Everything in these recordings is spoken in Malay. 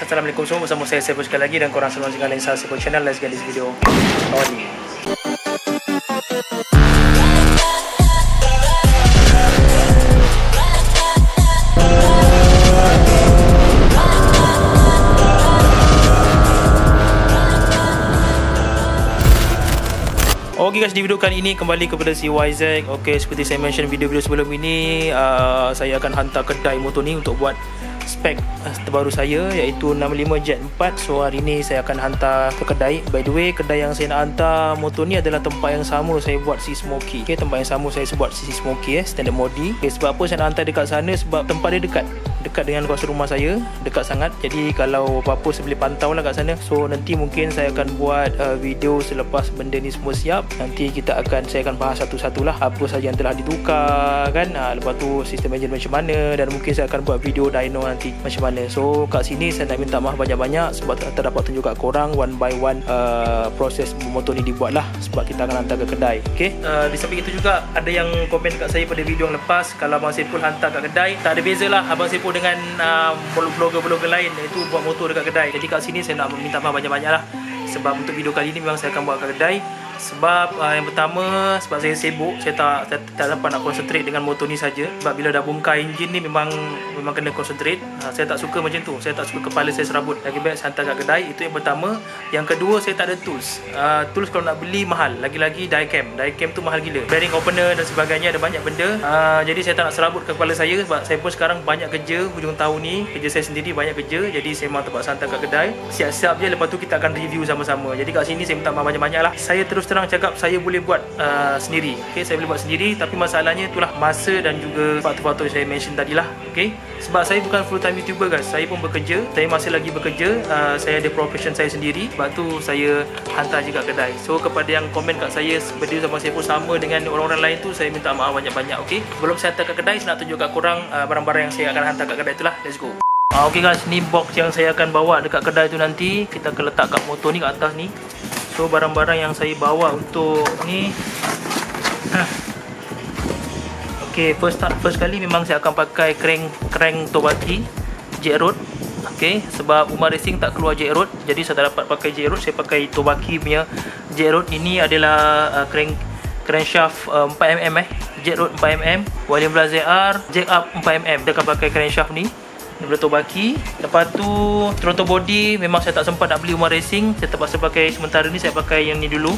Assalamualaikum semua, bersama saya Saiful sekali lagi dan korang semua sekalian Saiful Channel. Let's get this video started. Okay guys, di video kali ini kembali kepada si YZ. Okay, seperti saya mention video-video sebelum ini, saya akan hantar kedai motor ni untuk buat spek terbaru saya, iaitu 65 Jet 4. So hari ni saya akan hantar ke kedai. By the way, kedai yang saya nak hantar motor ni adalah tempat yang sama saya buat si Smoky. Okay, tempat yang sama saya buat si Smoky, standard modi. Okay, sebab apa saya nak hantar dekat sana? Sebab tempat dia dekat dengan kawasan rumah saya, dekat sangat. Jadi kalau apa-apa saya boleh pantau lah kat sana. So nanti mungkin saya akan buat video selepas benda ni semua siap. Nanti saya akan bahas satu-satu lah apa saja yang telah ditukar kan. Lepas tu sistem engine macam mana, dan mungkin saya akan buat video dyno nanti macam mana. So kat sini saya nak minta maaf banyak-banyak sebab tak dapat tunjuk kat korang one by one proses motor ni dibuat lah, sebab kita akan hantar ke kedai. Okay, di samping itu juga ada yang komen kat saya pada video yang lepas, kalau Abang Saiful hantar kat kedai, tak ada beza lah Abang Saiful dengan blogger-blogger lain, iaitu buat motor dekat kedai. Jadi kat sini saya nak minta maaf banyak-banyak lah, sebab untuk video kali ni memang saya akan buat kat kedai. Sebab yang pertama, sebab saya sibuk, saya tak dapat nak concentrate dengan motor ni saja. Sebab bila dah bongkar enjin ni memang kena concentrate. Saya tak suka macam tu. Saya tak suka kepala saya serabut. Lagi baik saya hantar kat kedai. Itu yang pertama. Yang kedua, saya tak ada tools. Tools kalau nak beli mahal. Lagi-lagi diecam. Diecam tu mahal gila. Bearing opener dan sebagainya, ada banyak benda. Jadi saya tak nak serabut ke kepala saya, sebab saya pun sekarang banyak kerja hujung tahun ni. Kerja saya sendiri banyak kerja. Jadi saya memang terpaksa hantar kat kedai. Siap-siap je, lepas tu kita akan review sama-sama. Jadi kat sini saya minta maaf banyak-banyak lah. Saya terus terang cakap saya boleh buat sendiri. Okay, saya boleh buat sendiri, tapi masalahnya itulah masa dan juga faktor-faktor yang saya mention tadi lah. Okay, sebab saya bukan full time YouTuber guys, saya pun bekerja, saya masih lagi bekerja, saya ada profession saya sendiri, sebab tu saya hantar juga kedai. So kepada yang komen kat saya benda sama saya pun sama dengan orang-orang lain tu, saya minta maaf banyak-banyak. Okay, sebelum saya hantar kat kedai, saya nak tunjuk kat korang barang-barang yang saya akan hantar kat kedai itulah. Let's go. Okay guys, ni box yang saya akan bawa dekat kedai tu nanti. Kita akan letak kat motor ni, kat atas ni. So barang-barang yang saya bawa untuk ni, okay, first kali memang saya akan pakai crank Tobaki Jet Road. Okay, sebab Umar Racing tak keluar Jet Road, jadi saya tak dapat pakai Jet Road. Saya pakai Tobaki punya Jet Road. Ini adalah crankshaft 4mm Jet Road 4mm, Y15ZR jack up 4mm. Kita akan pakai crankshaft ni daripada Tobaki. Lepas tu throttle body memang saya tak sempat nak beli Umar Racing, saya terpaksa pakai sementara ni, saya pakai yang ni dulu.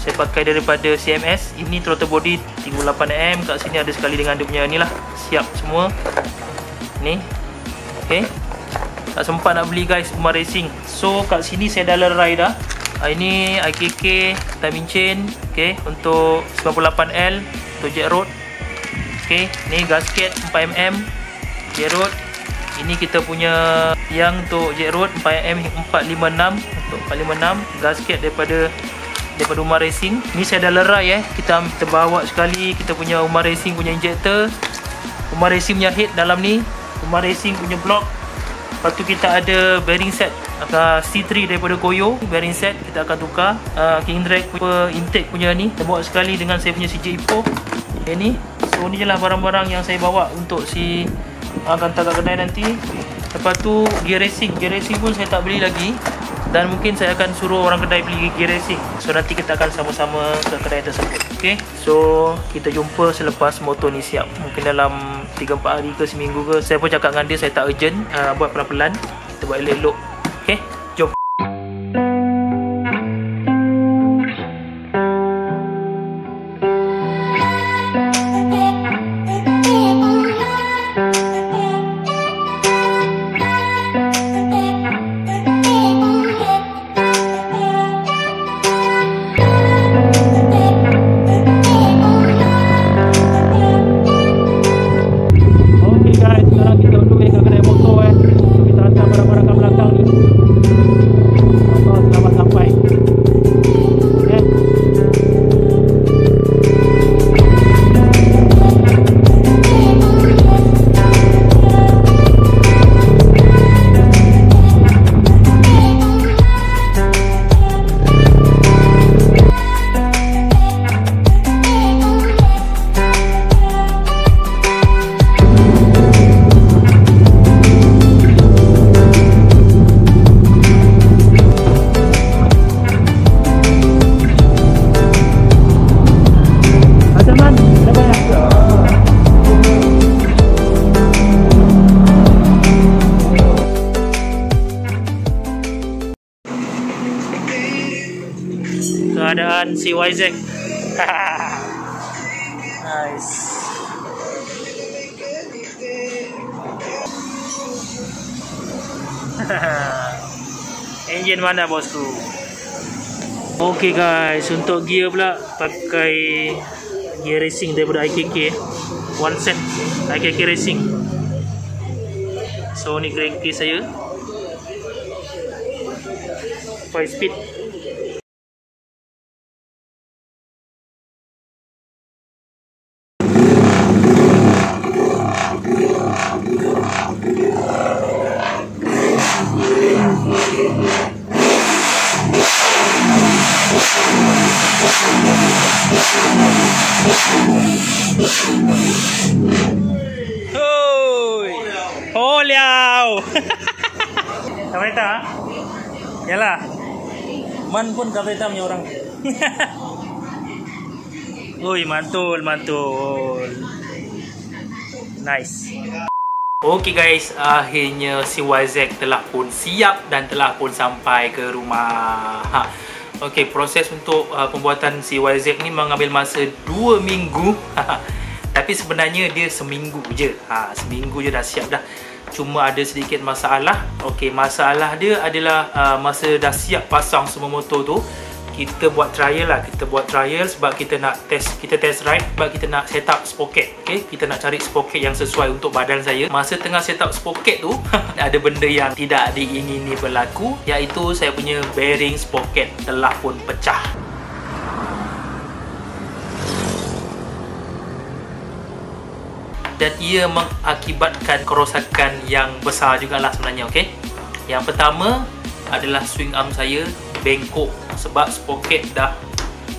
Saya pakai daripada CMS. Ini throttle body 38mm. Kat sini ada sekali dengan dia punya ni lah, siap semua ni. Okay, tak sempat nak beli guys Umar Racing. So kat sini saya dah lerai dah. Ini IKK timing chain, okay, untuk 98L untuk Jet Road. Okay, ni gasket 4mm Jet Road. Ini kita punya yang untuk Jet Road 4M456, untuk 456 gasket daripada Umar Racing. Ni saya dah lerai kita bawa sekali kita punya Umar Racing punya injector, Umar Racing punya head dalam ni, Umar Racing punya block. Lepas tu kita ada bearing set C3 daripada Koyo, bearing set kita akan tukar. King Drag punya intake punya ni kita bawa sekali dengan saya punya CJ Ipoh. Ni, so ni je lah barang-barang yang saya bawa untuk si akan hantar kat kedai nanti. Lepas tu gear racing pun saya tak beli lagi, dan mungkin saya akan suruh orang kedai beli gear racing. So nanti kita akan sama-sama ke kedai tersebut. Okay, so kita jumpa selepas motor ni siap. Mungkin dalam 3-4 hari ke seminggu ke. Saya pun cakap dengan dia saya tak urgent, buat pelan-pelan, kita buat elok-elok. Okay, jom. Kita hantar barang-barang kat belakang ni. depan CYZ. Nice. Enjin mana bosku? Okay guys, untuk gear pula pakai gear racing daripada IKK. One set IKK Racing. So ni cranky saya 5 speed. Hoi, holiau. Kereta? Yalah. Man pun kereta punya orang. Oi, mantul, mantul. Nice. Okay guys, akhirnya CYZ telah pun siap dan telah pun sampai ke rumah. Okay, proses untuk pembuatan CYZ ni mengambil masa 2 minggu. Tapi sebenarnya dia seminggu je. Seminggu je dah siap dah. Cuma ada sedikit masalah. Okay, masalah dia adalah masa dah siap pasang semua motor tu, kita buat trial lah. Kita buat trial sebab kita nak test, kita test ride sebab kita nak set up sprocket. Okay, kita nak cari sprocket yang sesuai untuk badan saya. Masa tengah set up sprocket tu ada benda yang tidak diingini berlaku, iaitu saya punya bearing sprocket telah pun pecah. Dan ia mengakibatkan kerosakan yang besar jugalah sebenarnya. Okay, yang pertama adalah swing arm saya bengkok sebab sprocket dah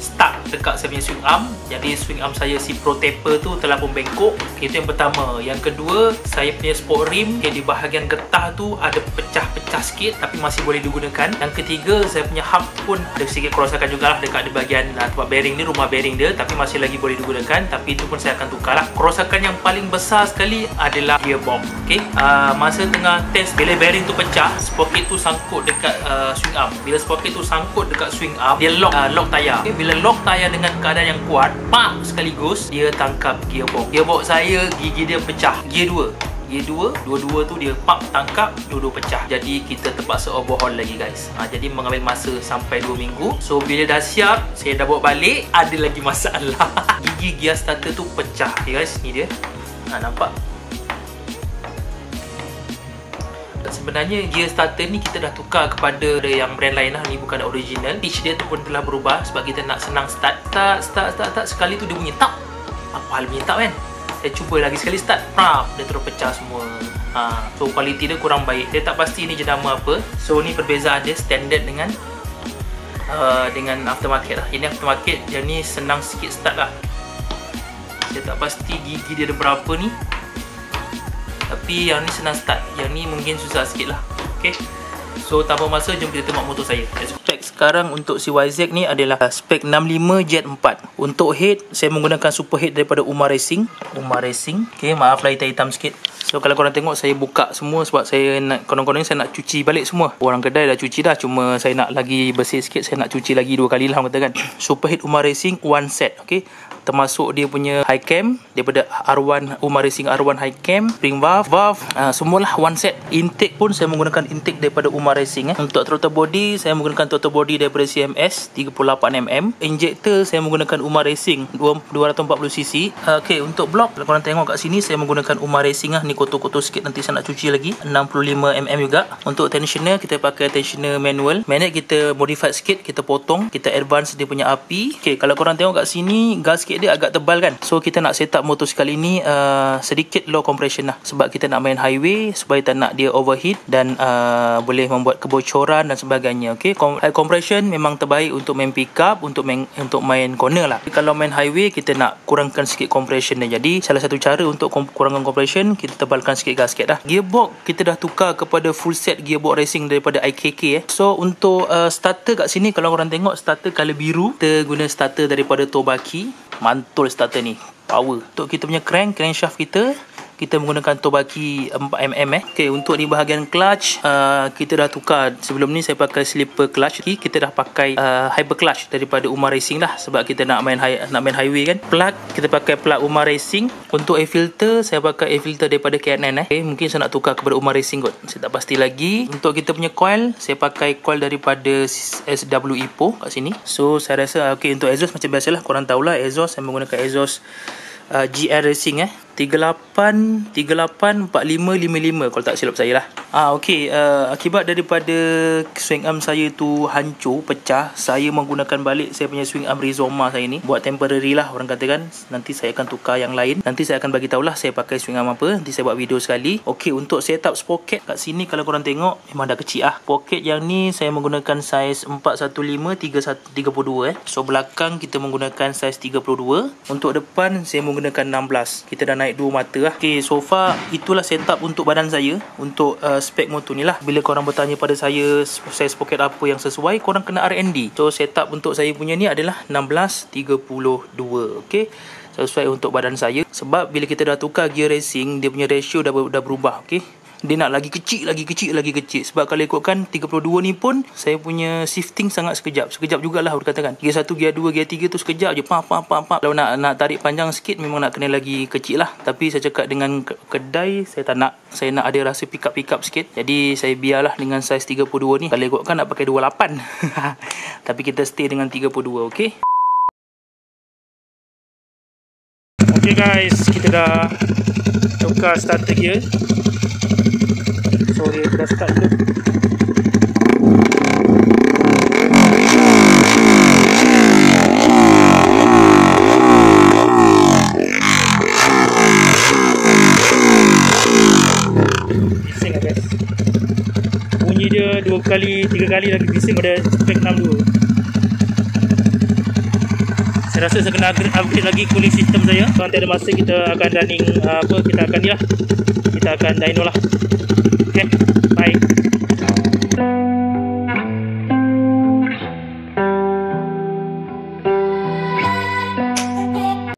stuck dekat saya punya swing arm. Jadi swing arm saya, si pro taper tu telah pun bengkok. Okay, itu yang pertama. Yang kedua, saya punya sport rim, okay, di bahagian getah tu ada pecah-pecah sikit tapi masih boleh digunakan. Yang ketiga, saya punya hub pun ada sedikit kerosakan jugalah dekat di bahagian tempat bearing ni, rumah bearing dia, tapi masih lagi boleh digunakan. Tapi itu pun saya akan tukar lah. Kerosakan yang paling besar sekali adalah gearbox. Okay, masa tengah test, bila bearing tu pecah, sprocket tu sangkut dekat swing arm. Bila sprocket tu sangkut dekat swing arm, dia lock tayar. Okay, bila lock tayar dengan keadaan yang kuat, pak sekaligus dia tangkap gearbox. Gearbox saya gigi dia pecah. Gear 2, dua-dua tu dia pak tangkap, dua-dua pecah. Jadi kita terpaksa overhaul lagi guys. Jadi mengambil masa sampai 2 minggu. So bila dah siap, saya dah bawa balik, ada lagi masalah. Gigi gear starter tu pecah. Okay guys, ni dia. Nampak? Sebenarnya gear starter ni kita dah tukar kepada yang brand lain lah. Ni bukan original. Pitch dia tu pun telah berubah sebab kita nak senang start. Sekali tu dia bunyi tak. Apa hal bunyi tak kan? Saya cuba lagi sekali start, dia terus pecah semua. So kualiti dia kurang baik. Dia tak pasti ni jenama apa. So ni perbezaan dia standard dengan aftermarket lah. Ini aftermarket, yang ni senang sikit start lah. Saya tak pasti gigi dia ada berapa ni, tapi yang ni senang start. Yang ni mungkin susah sikit lah. Okay, so tanpa masa, jom kita tengok motor saya. Spek sekarang untuk CYZ ni adalah spek 65 Jet 4. Untuk head, saya menggunakan super head daripada Umar Racing. Okay, maaf lah hitam-hitam sikit. So kalau korang tengok, saya buka semua sebab saya nak, konon-konon saya nak cuci balik semua. Orang kedai dah cuci dah, cuma saya nak lagi bersih sikit. Saya nak cuci lagi 2 kali lah katakan. Super head Umar Racing one set. Okay, termasuk dia punya high cam daripada R1, Umar Racing R1 high cam, spring valve, semualah one set. Intake pun saya menggunakan intake daripada Umar Racing. Untuk throttle body, saya menggunakan throttle body daripada CMS 38mm. Injector saya menggunakan Umar Racing 240cc. Okay, untuk block, kalau korang tengok kat sini, saya menggunakan Umar Racing lah. Ni kotor-kotor sikit, nanti saya nak cuci lagi. 65mm juga. Untuk tensioner, kita pakai tensioner manual. Magnet kita modified sikit, kita potong, kita advance dia punya api. Okay, kalau korang tengok kat sini, gasket dia agak tebal kan. So kita nak set up motor sekali ni sedikit low compression lah, sebab kita nak main highway, supaya tak nak dia overheat dan boleh membuat kebocoran dan sebagainya. Okay, high compression memang terbaik untuk main pick up, untuk main corner lah. Kalau main highway, kita nak kurangkan sikit compression dia. Jadi salah satu cara untuk kurangkan compression, kita tebalkan sikit gasket lah. Gearbox kita dah tukar kepada full set gearbox racing daripada IKK. So untuk starter kat sini, kalau korang tengok starter color biru, kita guna starter daripada Tobaki. Mantul starter ni, power. Untuk kita punya crankshaft kita kita menggunakan Tobaki 4mm. Okay, untuk di bahagian clutch, kita dah tukar. Sebelum ni saya pakai slipper clutch. Kita dah pakai hyper clutch daripada Umar Racing lah, sebab kita nak main highway kan. Plug, kita pakai plug Umar Racing. Untuk air filter, saya pakai air filter daripada K&N. Okay, mungkin saya nak tukar kepada Umar Racing kot, saya tak pasti lagi. Untuk kita punya coil, saya pakai coil daripada SW Ipoh kat sini. So saya rasa okay. Untuk exhaust macam biasalah, korang tahulah exhaust, saya menggunakan exhaust GR Racing 38 45 55 kalau tak silap saya lah. Okey, akibat daripada swing arm saya tu hancur, pecah, saya menggunakan balik saya punya swing arm Rizoma saya ni buat temporary lah, orang kata kan. Nanti saya akan tukar yang lain. Nanti saya akan bagi tahulah saya pakai swing arm apa. Nanti saya buat video sekali. Okey, untuk setup sprocket kat sini kalau korang tengok memang dah kecil ah. Pocket yang ni saya menggunakan saiz 415 32 So belakang kita menggunakan saiz 32. Untuk depan saya menggunakan 16. Kita dah naik 2 mata lah. Okay, so far itulah setup untuk badan saya, untuk spek motor ni lah. Bila korang bertanya pada saya size pocket apa yang sesuai, korang kena R&D. So setup untuk saya punya ni adalah 16-32. Okay, sesuai untuk badan saya. Sebab bila kita dah tukar gear racing, dia punya ratio dah berubah. Okay, dia nak lagi kecil. Sebab kalau ikutkan 32 ni pun saya punya shifting sangat sekejap jugalah, orang katakan. Gear 1, gear 2, gear 3 tu sekejap je. Kalau nak tarik panjang sikit memang nak kena lagi kecil lah. Tapi saya cakap dengan kedai, saya tak nak. Saya nak ada rasa pick up sikit. Jadi saya biarlah dengan saiz 32 ni. Kalau ikutkan nak pakai 28. Tapi kita stay dengan 32, okey. Okay guys, kita dah tukar starter gear. Sorry, aku dah start dulu. Bising lah guys. Bunyi dia 2 kali 3 kali lagi bising pada spek 62. Saya rasa saya kena upgrade lagi cooling system saya. So nanti ada masa kita akan running kita akan dyno lah. Okay, bye.